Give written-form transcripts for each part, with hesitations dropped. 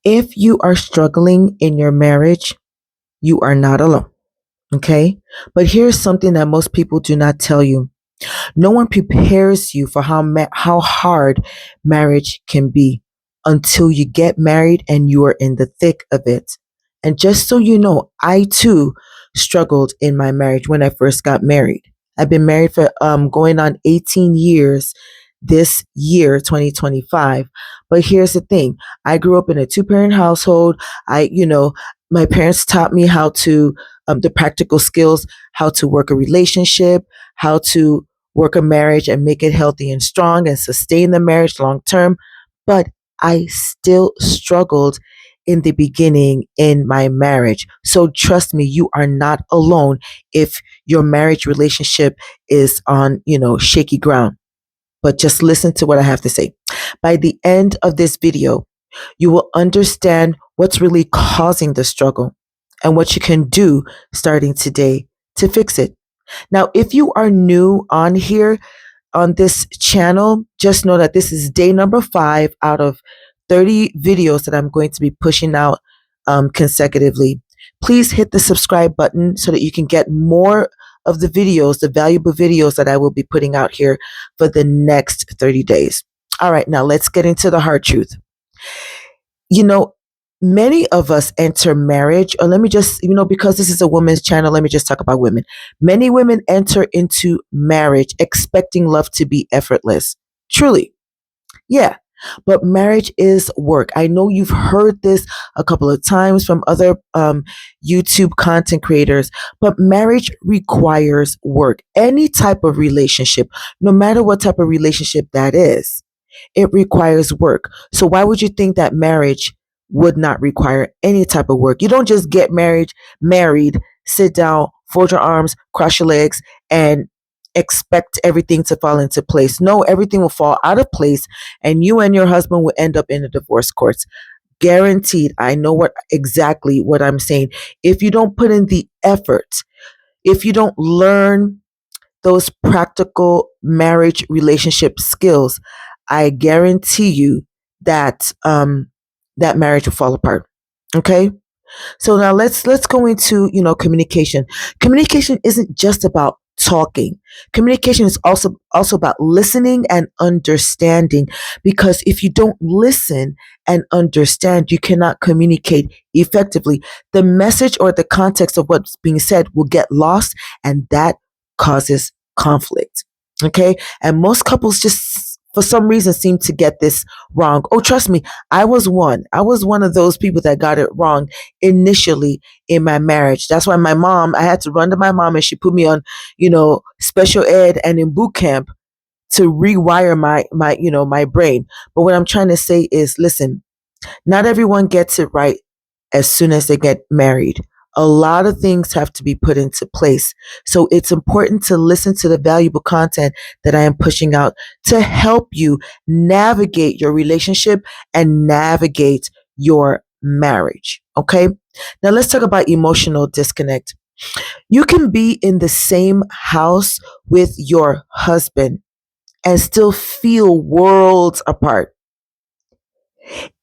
If you are struggling in your marriage, you are not alone. Okay. But here's something that most people do not tell you. No one prepares you for how hard marriage can be until you get married and you are in the thick of it. And just so you know, I too struggled in my marriage when I first got married. I've been married for going on 18 years this year, 2025. But here's the thing. I grew up in a two-parent household. My parents taught me how to the practical skills, how to work a relationship, how to work a marriage and make it healthy and strong and sustain the marriage long term. But I still struggled in the beginning in my marriage. So trust me, you are not alone if your marriage relationship is on, shaky ground. But just listen to what I have to say. By the end of this video, you will understand what's really causing the struggle and what you can do starting today to fix it. Now, if you are new on here, on this channel, just know that this is day number 5 out of 30 videos that I'm going to be pushing out consecutively. Please hit the subscribe button so that you can get more of the videos, the valuable videos that I will be putting out here for the next 30 days. All right, now let's get into the hard truth. You know, many of us enter marriage, or let me just, because this is a woman's channel, let me just talk about women. Many women enter into marriage expecting love to be effortless. Truly. Yeah. But marriage is work. I know you've heard this a couple of times from other YouTube content creators, but marriage requires work. Any type of relationship, no matter what type of relationship that is, it requires work. So why would you think that marriage would not require any type of work? You don't just get married, sit down, fold your arms, cross your legs, and expect everything to fall into place. No, everything will fall out of place and you and your husband will end up in the divorce courts. Guaranteed. I know exactly what I'm saying. If you don't put in the effort, if you don't learn those practical marriage relationship skills, I guarantee you that that marriage will fall apart. Okay? So now let's go into, communication. Communication isn't just about talking. Communication is also about listening and understanding, because if you don't listen and understand, you cannot communicate effectively. The message or the context of what's being said will get lost, and that causes conflict. Okay? And most couples just for some reason seem to get this wrong. Oh, trust me, I was one of those people that got it wrong initially in my marriage. That's why I had to run to my mom and she put me on, special ed and in boot camp to rewire my brain. But what I'm trying to say is, listen, not everyone gets it right as soon as they get married. A lot of things have to be put into place. So it's important to listen to the valuable content that I am pushing out to help you navigate your relationship and navigate your marriage. Okay. Now let's talk about emotional disconnect. You can be in the same house with your husband and still feel worlds apart.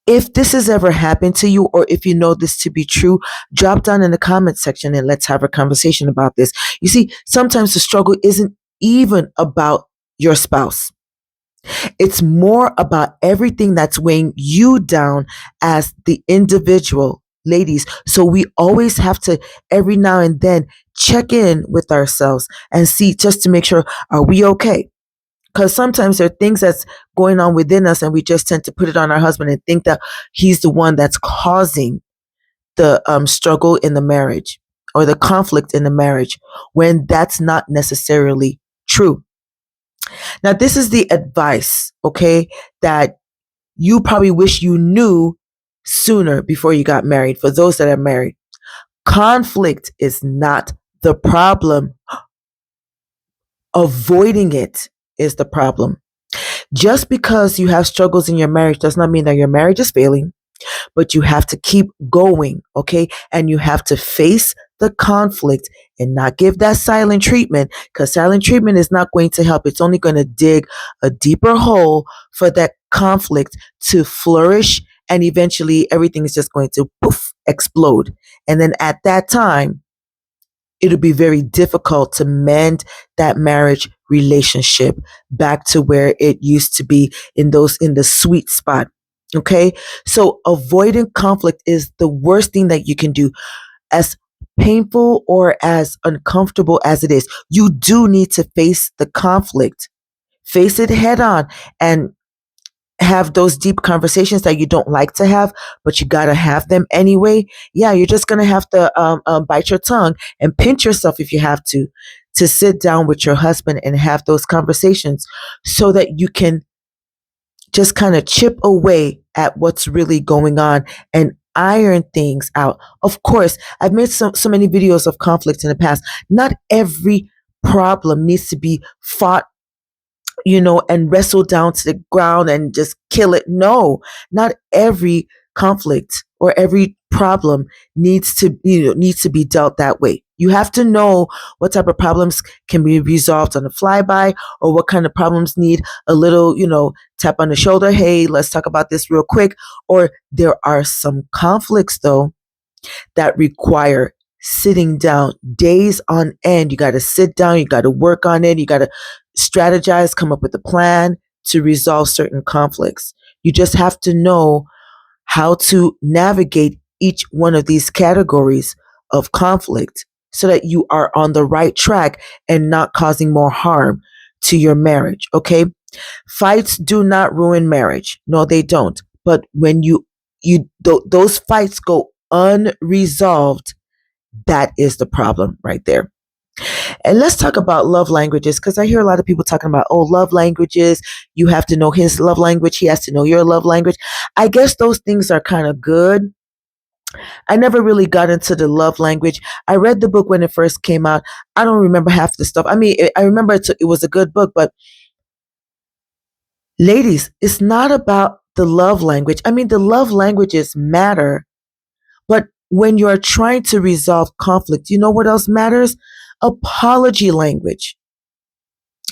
If this has ever happened to you, or if you know this to be true, drop down in the comment section and let's have a conversation about this. You see, sometimes the struggle isn't even about your spouse. It's more about everything that's weighing you down as the individual, ladies. So we always have to, every now and then, check in with ourselves and see, just to make sure, are we okay? Because sometimes there are things that's going on within us and we just tend to put it on our husband and think that he's the one that's causing the struggle in the marriage or the conflict in the marriage, when that's not necessarily true. Now, this is the advice, okay, that you probably wish you knew sooner before you got married. For those that are married, conflict is not the problem. Avoiding it is the problem. Just because you have struggles in your marriage does not mean that your marriage is failing, but you have to keep going, okay? And you have to face the conflict and not give that silent treatment, because silent treatment is not going to help. It's only going to dig a deeper hole for that conflict to flourish and eventually everything is just going to poof, explode. And then at that time, it'll be very difficult to mend that marriage relationship back to where it used to be in the sweet spot. Okay. So avoiding conflict is the worst thing that you can do. As painful or as uncomfortable as it is, you do need to face the conflict, face it head on, and have those deep conversations that you don't like to have, but you got to have them anyway. Yeah, you're just going to have to bite your tongue and pinch yourself if you have to sit down with your husband and have those conversations so that you can just kind of chip away at what's really going on and iron things out. Of course, I've made so many videos of conflict in the past. Not every problem needs to be fought, and wrestle down to the ground and just kill it. No, not every conflict or every problem needs to be dealt that way. You have to know what type of problems can be resolved on a flyby, or what kind of problems need a little, tap on the shoulder. Hey, let's talk about this real quick. Or there are some conflicts though that require sitting down days on end. You got to sit down, you got to work on it, you got to strategize, come up with a plan to resolve certain conflicts. You just have to know how to navigate each one of these categories of conflict so that you are on the right track and not causing more harm to your marriage. Okay. Fights do not ruin marriage. No, they don't. But when those fights go unresolved, that is the problem right there. And let's talk about love languages, because I hear a lot of people talking about, oh, love languages. You have to know his love language. He has to know your love language. I guess those things are kind of good. I never really got into the love language. I read the book when it first came out. I don't remember half the stuff. I mean, I remember it was a good book, but ladies, it's not about the love language. I mean, the love languages matter, but when you're trying to resolve conflict, you know what else matters? Apology language.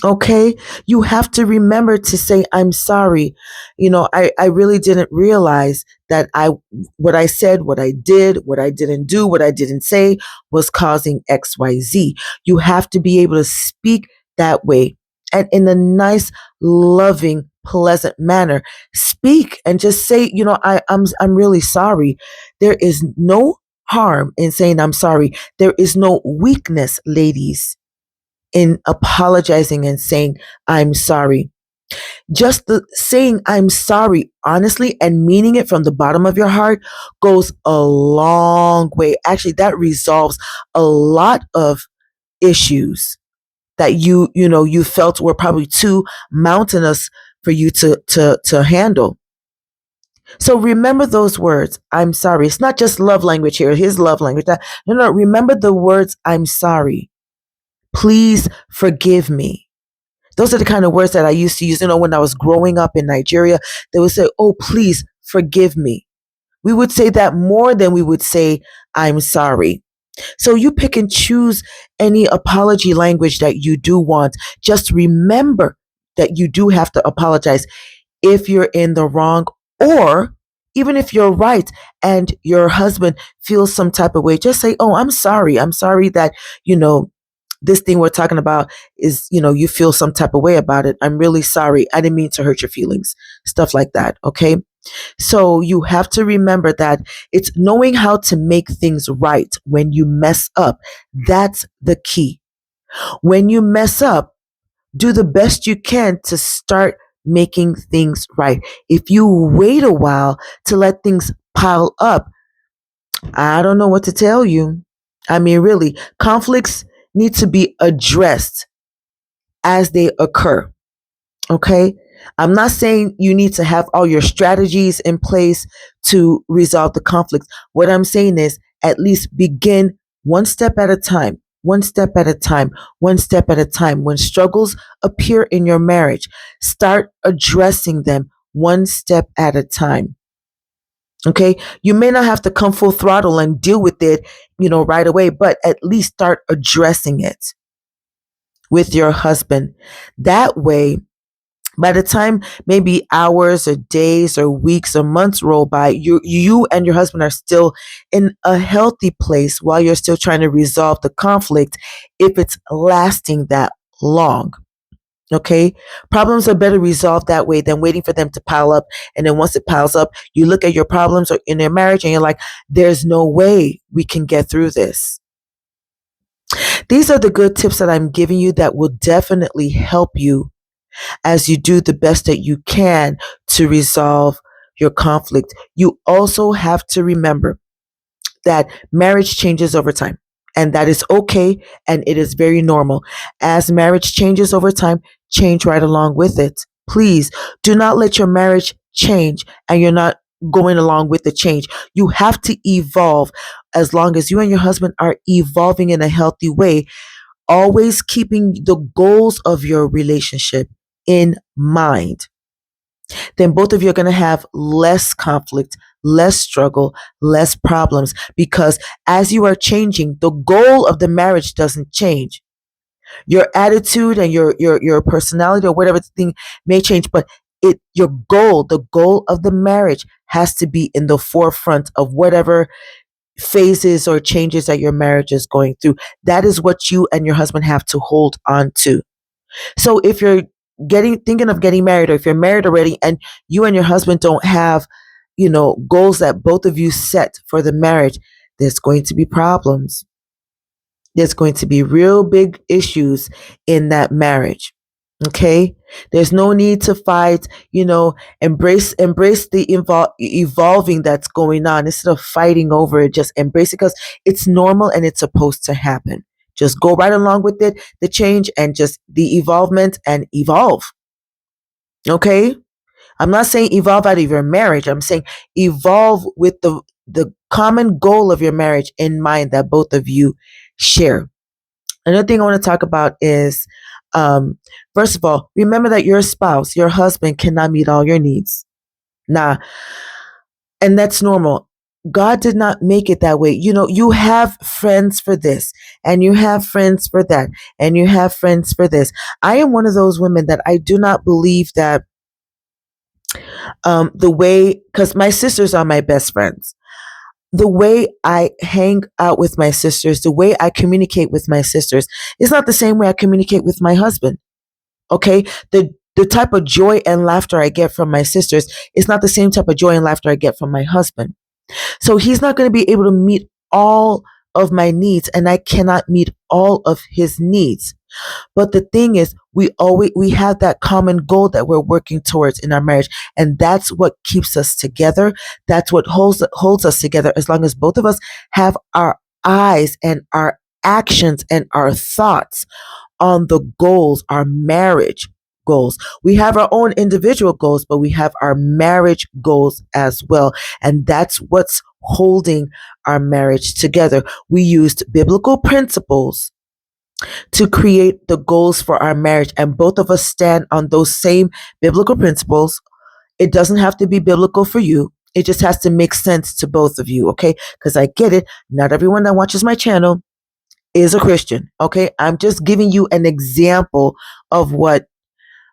Okay. You have to remember to say, I'm sorry. I really didn't realize that what I said, what I did, what I didn't do, what I didn't say was causing XYZ. You have to be able to speak that way and in a nice, loving, pleasant manner. Speak and just say, I'm really sorry. There is no harm in saying I'm sorry. There is no weakness, ladies, in apologizing and saying, I'm sorry. Just the saying, I'm sorry, honestly, and meaning it from the bottom of your heart goes a long way. Actually, that resolves a lot of issues that you felt were probably too mountainous for you to handle. So remember those words, I'm sorry. It's not just love language here, his love language. No, remember the words, I'm sorry. Please forgive me. Those are the kind of words that I used to use. When I was growing up in Nigeria, they would say, oh, please forgive me. We would say that more than we would say, I'm sorry. So you pick and choose any apology language that you do want. Just remember that you do have to apologize if you're in the wrong, or even if you're right and your husband feels some type of way. Just say, oh, I'm sorry. I'm sorry that, this thing we're talking about is, you feel some type of way about it. I'm really sorry. I didn't mean to hurt your feelings. Stuff like that. Okay. So you have to remember that it's knowing how to make things right when you mess up. That's the key. When you mess up, do the best you can to start making things right. If you wait a while to let things pile up, I don't know what to tell you. I mean, really, conflicts need to be addressed as they occur. Okay. I'm not saying you need to have all your strategies in place to resolve the conflict. What I'm saying is at least begin one step at a time, one step at a time, one step at a time. When struggles appear in your marriage, start addressing them one step at a time. Okay. You may not have to come full throttle and deal with it, right away, but at least start addressing it with your husband. That way, By the time maybe hours or days or weeks or months roll by, you and your husband are still in a healthy place while you're still trying to resolve the conflict if it's lasting that long. Okay. Problems are better resolved that way than waiting for them to pile up. And then once it piles up, you look at your problems or in your marriage and you're like, there's no way we can get through this. These are the good tips that I'm giving you that will definitely help you as you do the best that you can to resolve your conflict. You also have to remember that marriage changes over time. And that is okay. And it is very normal. As marriage changes over time, change right along with it. Please do not let your marriage change and you're not going along with the change. You have to evolve as long as you and your husband are evolving in a healthy way, always keeping the goals of your relationship in mind. Then both of you are going to have less conflict, less struggle, less problems, because as you are changing, the goal of the marriage doesn't change. Your attitude and your personality or whatever thing may change, but the goal of the marriage has to be in the forefront of whatever phases or changes that your marriage is going through. That is what you and your husband have to hold on to. So if you're thinking of getting married, or if you're married already and you and your husband don't have, goals that both of you set for the marriage, there's going to be problems. There's going to be real big issues in that marriage. Okay? There's no need to fight, embrace the evolving that's going on instead of fighting over it. Just embrace it because it's normal and it's supposed to happen. Just go right along with it, the change and just the evolvement, and evolve. Okay? I'm not saying evolve out of your marriage. I'm saying evolve with the common goal of your marriage in mind that both of you share. Another thing I want to talk about is, first of all, remember that your spouse, your husband, cannot meet all your needs. Nah, and that's normal. God did not make it that way. You have friends for this, and you have friends for that, and you have friends for this. I am one of those women that I do not believe that the way, because my sisters are my best friends. The way I hang out with my sisters, the way I communicate with my sisters is not the same way I communicate with my husband. Okay? The type of joy and laughter I get from my sisters is not the same type of joy and laughter I get from my husband. So he's not going to be able to meet all of my needs, and I cannot meet all of his needs. But the thing is, we have that common goal that we're working towards in our marriage, and that's what keeps us together. That's what holds us together, as long as both of us have our eyes and our actions and our thoughts on the goals, our marriage goals. We have our own individual goals, but we have our marriage goals as well. And that's what's holding our marriage together. We used biblical principles to create the goals for our marriage, and both of us stand on those same biblical principles. It doesn't have to be biblical for you. It just has to make sense to both of you, okay? Because I get it. Not everyone that watches my channel is a Christian, okay? I'm just giving you an example of what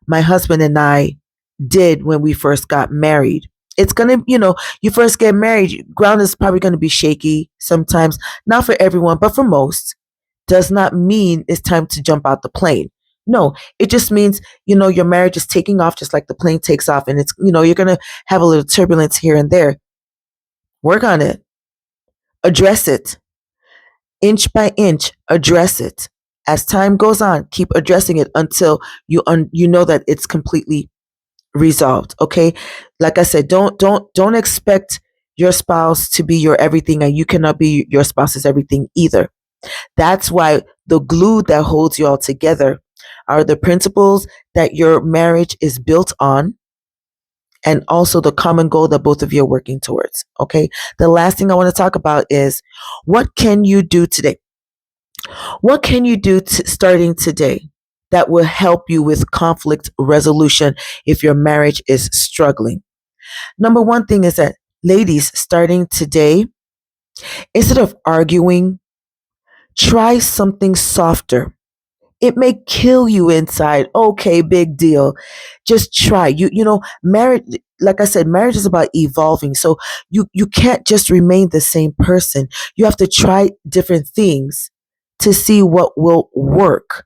my husband and I did when we first got married. It's going to, you first get married, ground is probably going to be shaky sometimes, not for everyone, but for most. Does not mean it's time to jump out the plane. No, it just means, your marriage is taking off just like the plane takes off. And it's, you're going to have a little turbulence here and there. Work on it. Address it. Inch by inch, address it. As time goes on, keep addressing it until you know that it's completely resolved. Okay. Like I said, don't expect your spouse to be your everything, and you cannot be your spouse's everything either. That's why the glue that holds you all together are the principles that your marriage is built on, and also the common goal that both of you are working towards. Okay. The last thing I want to talk about is, what can you do today? What can you do starting today that will help you with conflict resolution if your marriage is struggling? Number one thing is that, ladies, starting today, instead of arguing, try something softer. It may kill you inside. Okay, big deal. Just try. Marriage, like I said, marriage is about evolving. So you can't just remain the same person. You have to try different things to see what will work.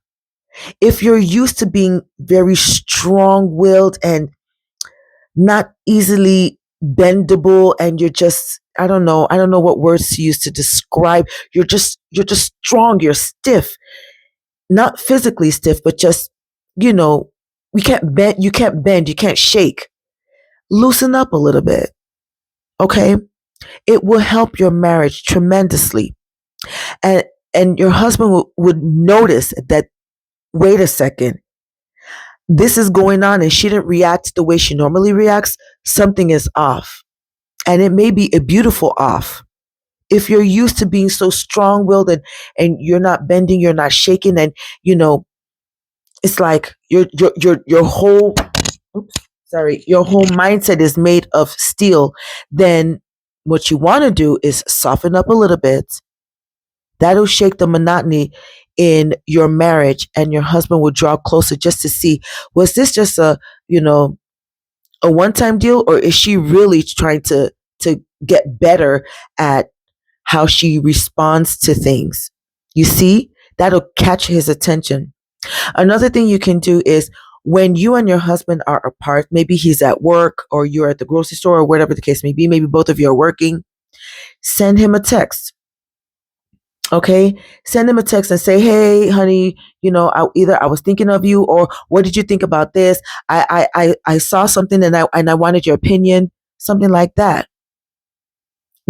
If you're used to being very strong-willed and not easily bendable, and you're just, I don't know what words to use to describe, you're just strong, you're stiff, not physically stiff, but just, you know, you can't shake. Loosen up a little bit, okay? It will help your marriage tremendously. And your husband would notice that, wait a second, this is going on and she didn't react the way she normally reacts. Something is off. And it may be a beautiful off. If you're used to being so strong-willed, and you're not bending, you're not shaking, and it's like your whole, oops, sorry, your whole mindset is made of steel, then what you want to do is soften up a little bit. That'll shake the monotony in your marriage, and your husband will draw closer just to see, was this just you know a one-time deal, or is she really trying to get better at how she responds to things? You see, that'll catch his attention. Another thing you can do is, when you and your husband are apart, maybe he's at work or you're at the grocery store or whatever the case may be, maybe both of you are working, send him a text. Okay, send him a text and say, "Hey, honey, either I was thinking of you, or what did you think about this? I saw something, and I wanted your opinion." Something like that.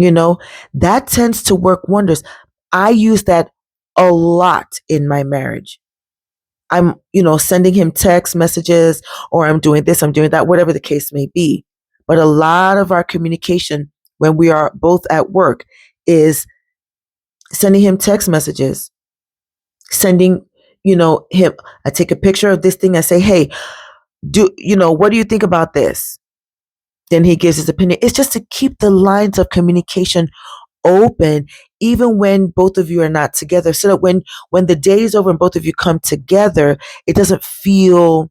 You know, that tends to work wonders. I use that a lot in my marriage. I'm, sending him text messages, or I'm doing this, I'm doing that, whatever the case may be. But a lot of our communication when we are both at work is sending him text messages, sending, him, I take a picture of this thing, I say, "Hey, what do you think about this?" Then he gives his opinion. It's just to keep the lines of communication open, even when both of you are not together, so that when the day is over and both of you come together, it doesn't feel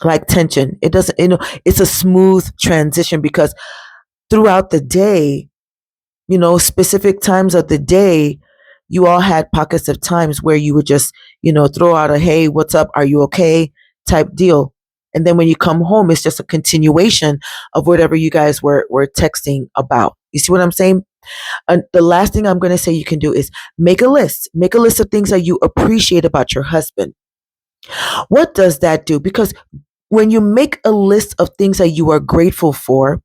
like tension. It doesn't, it's a smooth transition, because throughout the day, specific times of the day, you all had pockets of times where you would just, throw out a, "Hey, what's up? Are you okay?" type deal. And then when you come home, it's just a continuation of whatever you guys were texting about. You see what I'm saying? The last thing I'm going to say you can do is make a list. Make a list of things that you appreciate about your husband. What does that do? Because when you make a list of things that you are grateful for,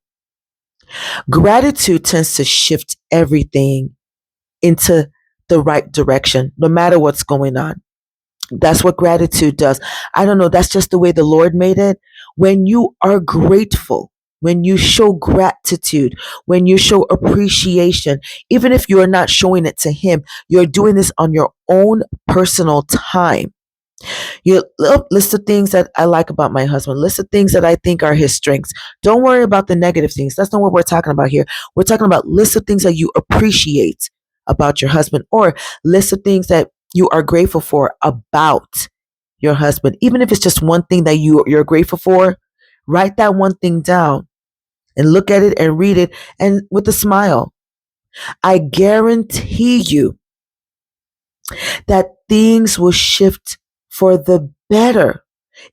gratitude tends to shift everything into the right direction, no matter what's going on. That's what gratitude does. I don't know. That's just the way the Lord made it. When you are grateful, when you show gratitude, when you show appreciation, even if you are not showing it to Him, you're doing this on your own personal time. You list the things that I like about my husband. List the things that I think are his strengths. Don't worry about the negative things. That's not what we're talking about here. We're talking about list of things that you appreciate about your husband, or list of things that you are grateful for about your husband. Even if it's just one thing that you're grateful for, write that one thing down and look at it and read it, and with a smile. I guarantee you that things will shift for the better.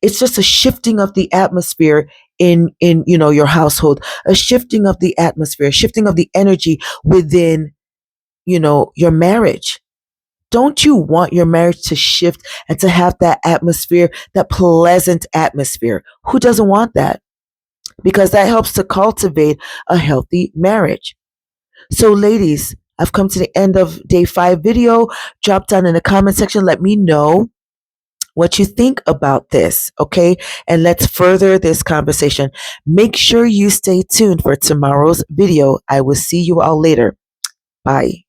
It's just a shifting of the atmosphere in your household, a shifting of the atmosphere, a shifting of the energy within your marriage. Don't you want your marriage to shift and to have that atmosphere, that pleasant atmosphere? Who doesn't want that? Because that helps to cultivate a healthy marriage. So, ladies, I've come to the end of day 5 video. Drop down in the comment section. Let me know what you think about this, okay? And let's further this conversation. Make sure you stay tuned for tomorrow's video. I will see you all later. Bye.